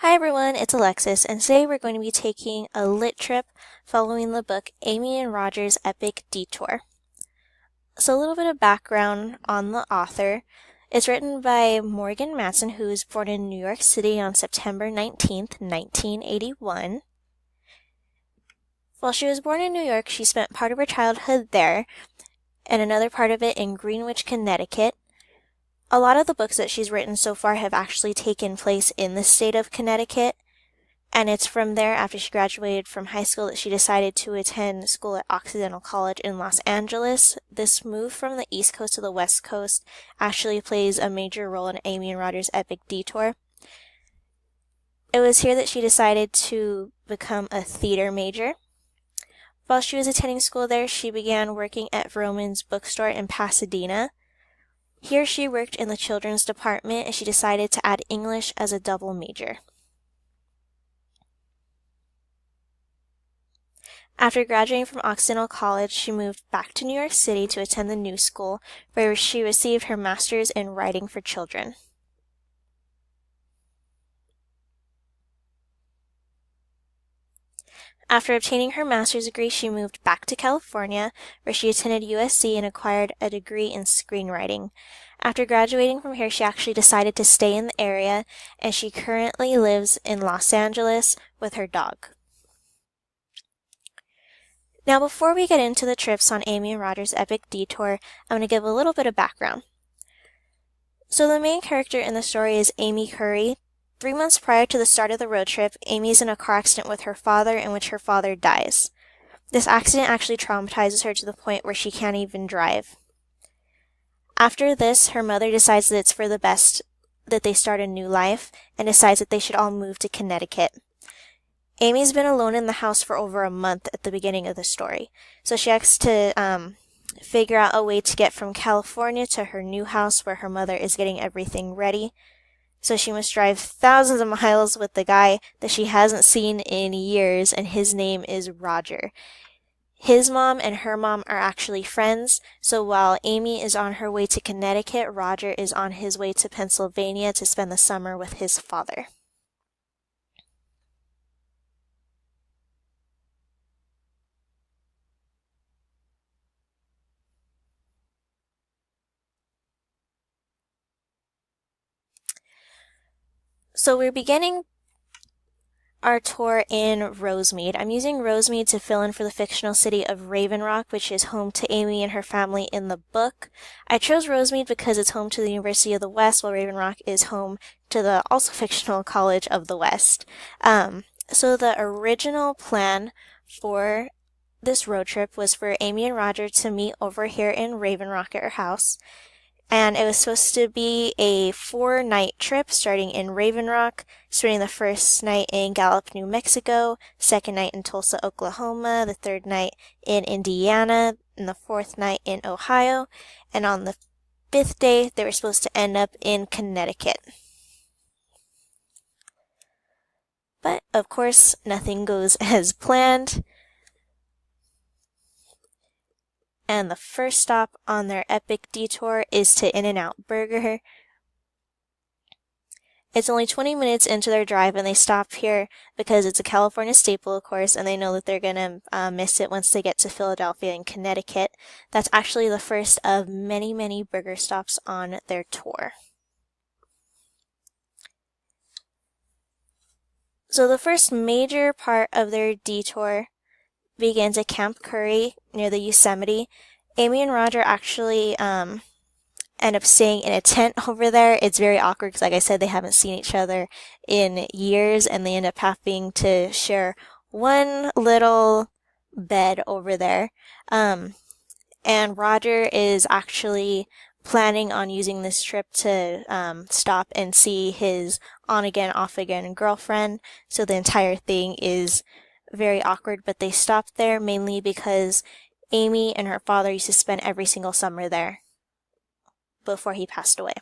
Hi everyone, it's Alexis, and today we're going to be taking a lit trip following the book Amy and Roger's Epic Detour. So a little bit of background on the author. It's written by Morgan Matson, who was born in New York City on September 19th, 1981. While she was born in New York, she spent part of her childhood there, and another part of it in Greenwich, Connecticut. A lot of the books that she's written so far have actually taken place in the state of Connecticut, and it's from there, after she graduated from high school, that she decided to attend school at Occidental College in Los Angeles. This move from the East Coast to the West Coast actually plays a major role in Amy and Roger's epic detour. It was here that she decided to become a theater major. While she was attending school there, she began working at Vroman's bookstore in Pasadena. Here she worked in the children's department, and she decided to add English as a double major. After graduating from Occidental College, she moved back to New York City to attend the New School, where she received her master's in writing for children. After obtaining her master's degree, she moved back to California, where she attended USC and acquired a degree in screenwriting. After graduating from here, she actually decided to stay in the area, and she currently lives in Los Angeles with her dog. Now, before we get into the trips on Amy and Roger's epic detour, I'm going to give a little bit of background. So the main character in the story is Amy Curry. 3 months prior to the start of the road trip, Amy's in a car accident with her father in which her father dies. This accident actually traumatizes her to the point where she can't even drive. After this, her mother decides that it's for the best that they start a new life and decides that they should all move to Connecticut. Amy's been alone in the house for over a month at the beginning of the story, so she has to figure out a way to get from California to her new house where her mother is getting everything ready. So she must drive thousands of miles with the guy that she hasn't seen in years, and his name is Roger. His mom and her mom are actually friends, so while Amy is on her way to Connecticut, Roger is on his way to Pennsylvania to spend the summer with his father. So we're beginning our tour in Rosemead. I'm using Rosemead to fill in for the fictional city of Raven Rock, which is home to Amy and her family in the book. I chose Rosemead because it's home to the University of the West, while Raven Rock is home to the also fictional College of the West. So the original plan for this road trip was for Amy and Roger to meet over here in Raven Rock at her house. And it was supposed to be a 4-night trip starting in Raven Rock, spending the first night in Gallup, New Mexico, second night in Tulsa, Oklahoma, the third night in Indiana, and the fourth night in Ohio, and on the 5th day they were supposed to end up in Connecticut. But, of course, nothing goes as planned. And the first stop on their epic detour is to In-N-Out Burger. It's only 20 minutes into their drive, and they stop here because it's a California staple, of course, and they know that they're going to miss it once they get to Philadelphia and Connecticut. That's actually the first of many, many burger stops on their tour. So the first major part of their detour begins at Camp Curry near the Yosemite. Amy and Roger actually end up staying in a tent over there. It's very awkward because, like I said, they haven't seen each other in years, and they end up having to share one little bed over there. And Roger is actually planning on using this trip to stop and see his on-again, off-again girlfriend. So the entire thing is very awkward, but they stopped there mainly because Amy and her father used to spend every single summer there before he passed away.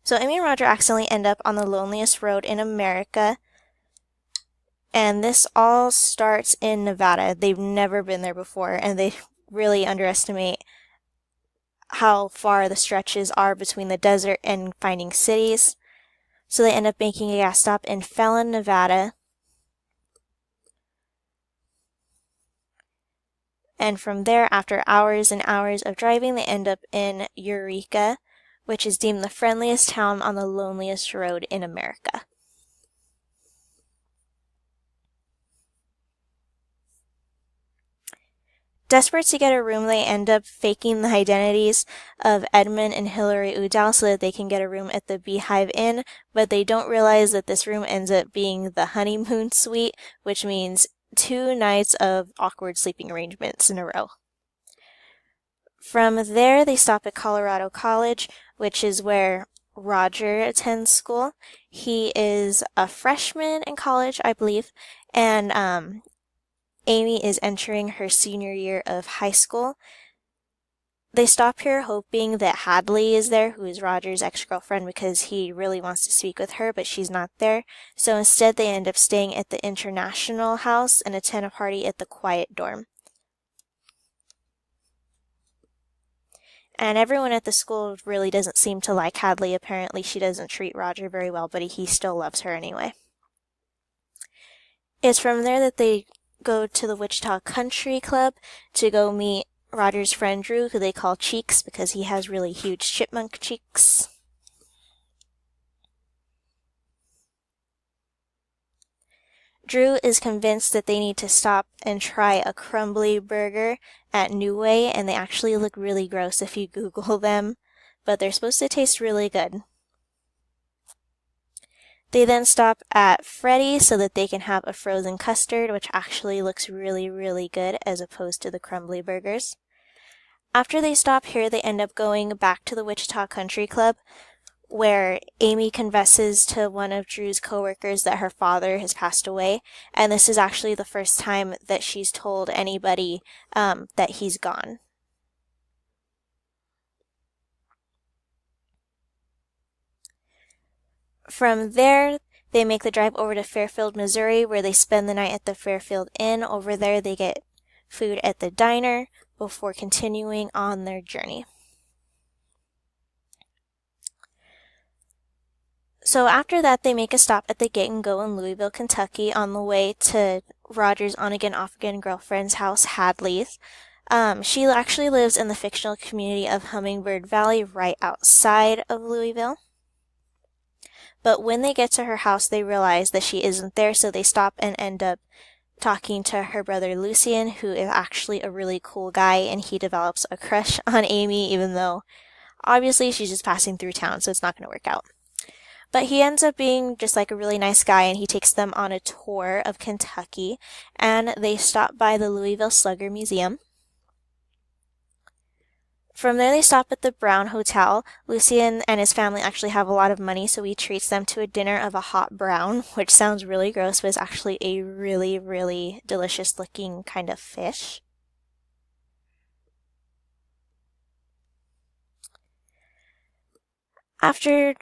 So Amy and Roger accidentally end up on the loneliest road in America, and this all starts in Nevada. They've never been there before, and they really underestimate how far the stretches are between the desert and finding cities. So they end up making a gas stop in Fallon, Nevada. And from there, after hours and hours of driving, they end up in Eureka, which is deemed the friendliest town on the loneliest road in America. Desperate to get a room, they end up faking the identities of Edmund and Hillary Udall so that they can get a room at the Beehive Inn, but they don't realize that this room ends up being the honeymoon suite, which means 2 nights of awkward sleeping arrangements in a row. From there, they stop at Colorado College, which is where Roger attends school. He is a freshman in college, I believe, and Amy is entering her senior year of high school. They stop here hoping that Hadley is there, who is Roger's ex-girlfriend, because he really wants to speak with her, but she's not there. So instead, they end up staying at the International House and attend a party at the Quiet Dorm. And everyone at the school really doesn't seem to like Hadley. Apparently, she doesn't treat Roger very well, but he still loves her anyway. It's from there that they go to the Wichita Country Club to go meet Roger's friend Drew, who they call Cheeks because he has really huge chipmunk cheeks. Drew is convinced that they need to stop and try a crumbly burger at New Way, and they actually look really gross if you Google them, but they're supposed to taste really good. They then stop at Freddy's so that they can have a frozen custard, which actually looks really, really good as opposed to the crumbly burgers. After they stop here, they end up going back to the Wichita Country Club, where Amy confesses to one of Drew's coworkers that her father has passed away, and this is actually the first time that she's told anybody that he's gone. From there, they make the drive over to Fairfield, Missouri, where they spend the night at the Fairfield Inn. Over there, they get food at the diner before continuing on their journey. So after that, they make a stop at the Get and Go in Louisville, Kentucky on the way to Roger's on-again, off-again girlfriend's house, Hadley's. She actually lives in the fictional community of Hummingbird Valley right outside of Louisville. But when they get to her house, they realize that she isn't there, so they stop and end up talking to her brother Lucien, who is actually a really cool guy, and he develops a crush on Amy, even though obviously she's just passing through town, so it's not going to work out. But he ends up being just like a really nice guy, and he takes them on a tour of Kentucky, and they stop by the Louisville Slugger Museum. From there, they stop at the Brown Hotel. Lucien and his family actually have a lot of money, so he treats them to a dinner of a hot brown, which sounds really gross, but is actually a really, really delicious looking kind of fish. After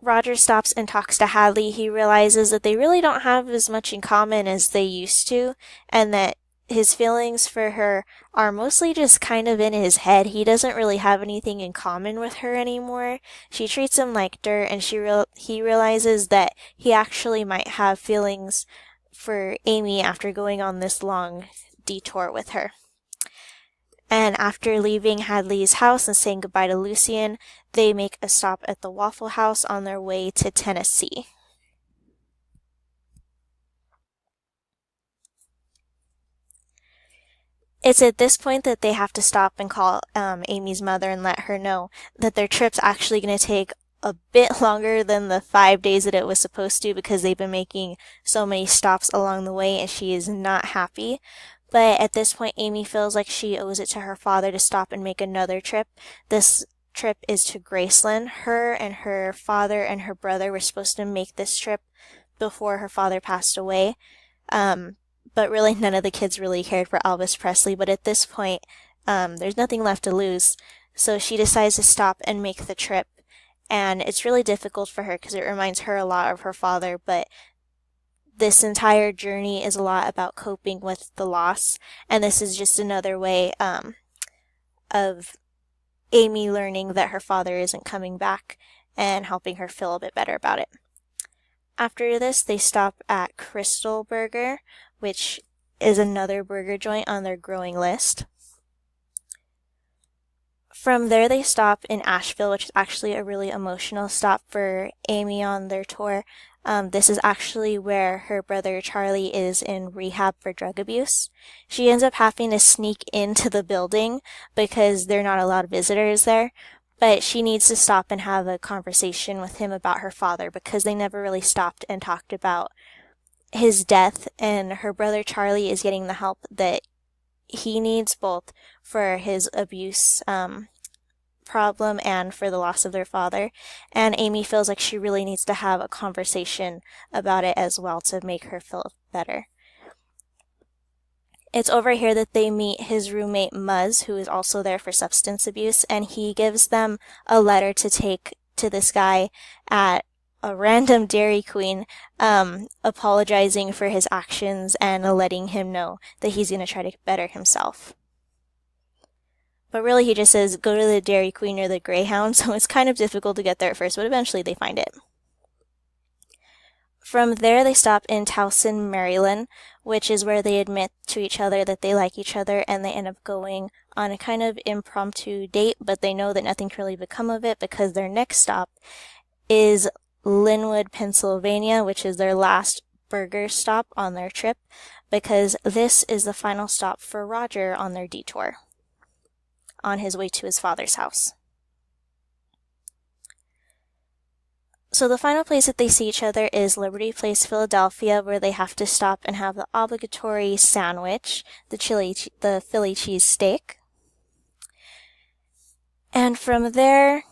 Roger stops and talks to Hadley, he realizes that they really don't have as much in common as they used to, and that his feelings for her are mostly just kind of in his head. He doesn't really have anything in common with her anymore. She treats him like dirt, and he realizes that he actually might have feelings for Amy after going on this long detour with her. And after leaving Hadley's house and saying goodbye to Lucien, they make a stop at the Waffle House on their way to Tennessee. It's at this point that they have to stop and call Amy's mother and let her know that their trip's actually going to take a bit longer than the 5 days that it was supposed to, because they've been making so many stops along the way, and she is not happy. But at this point, Amy feels like she owes it to her father to stop and make another trip. This trip is to Graceland. Her and her father and her brother were supposed to make this trip before her father passed away. But really none of the kids really cared for Elvis Presley. But at this point, there's nothing left to lose. So she decides to stop and make the trip. And it's really difficult for her because it reminds her a lot of her father. But this entire journey is a lot about coping with the loss. And this is just another way of Amy learning that her father isn't coming back. and helping her feel a bit better about it. After this, they stop at Crystal Burger, which is another burger joint on their growing list. From there, they stop in Asheville, which is actually a really emotional stop for Amy on their tour. This is actually where her brother Charlie is in rehab for drug abuse. She ends up having to sneak into the building because they're not allowed visitors there, but she needs to stop and have a conversation with him about her father because they never really stopped and talked about his death, and her brother Charlie is getting the help that he needs both for his abuse problem and for the loss of their father, and Amy feels like she really needs to have a conversation about it as well to make her feel better. It's over here that they meet his roommate Muzz, who is also there for substance abuse, and he gives them a letter to take to this guy at a random Dairy Queen, apologizing for his actions and letting him know that he's going to try to better himself. But really he just says, go to the Dairy Queen or the Greyhound, so it's kind of difficult to get there at first, but eventually they find it. From there, they stop in Towson, Maryland, which is where they admit to each other that they like each other, and they end up going on a kind of impromptu date, but they know that nothing can really become of it because their next stop is Linwood, Pennsylvania, which is their last burger stop on their trip, because this is the final stop for Roger on their detour, on his way to his father's house. So the final place that they see each other is Liberty Place, Philadelphia, where they have to stop and have the obligatory sandwich, the Philly cheese steak. And from there,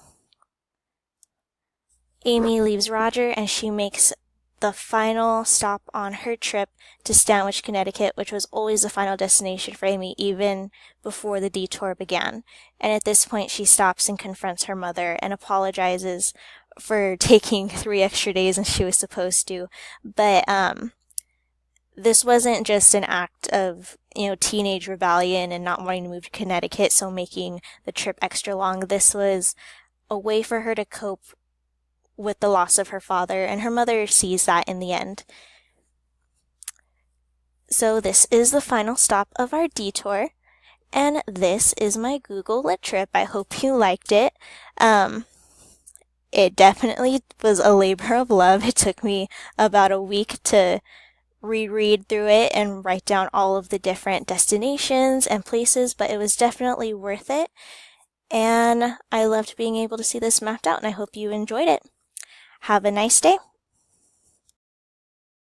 Amy leaves Roger and she makes the final stop on her trip to Stanwich, Connecticut, which was always the final destination for Amy, even before the detour began. And at this point, she stops and confronts her mother and apologizes for taking 3 extra days than she was supposed to. But this wasn't just an act of, teenage rebellion and not wanting to move to Connecticut, so making the trip extra long. This was a way for her to cope with the loss of her father, and her mother sees that in the end. So this is the final stop of our detour, and this is my Google Lit trip. I hope you liked it. It definitely was a labor of love. It took me about a week to reread through it and write down all of the different destinations and places, but it was definitely worth it, and I loved being able to see this mapped out, and I hope you enjoyed it. Have a nice day.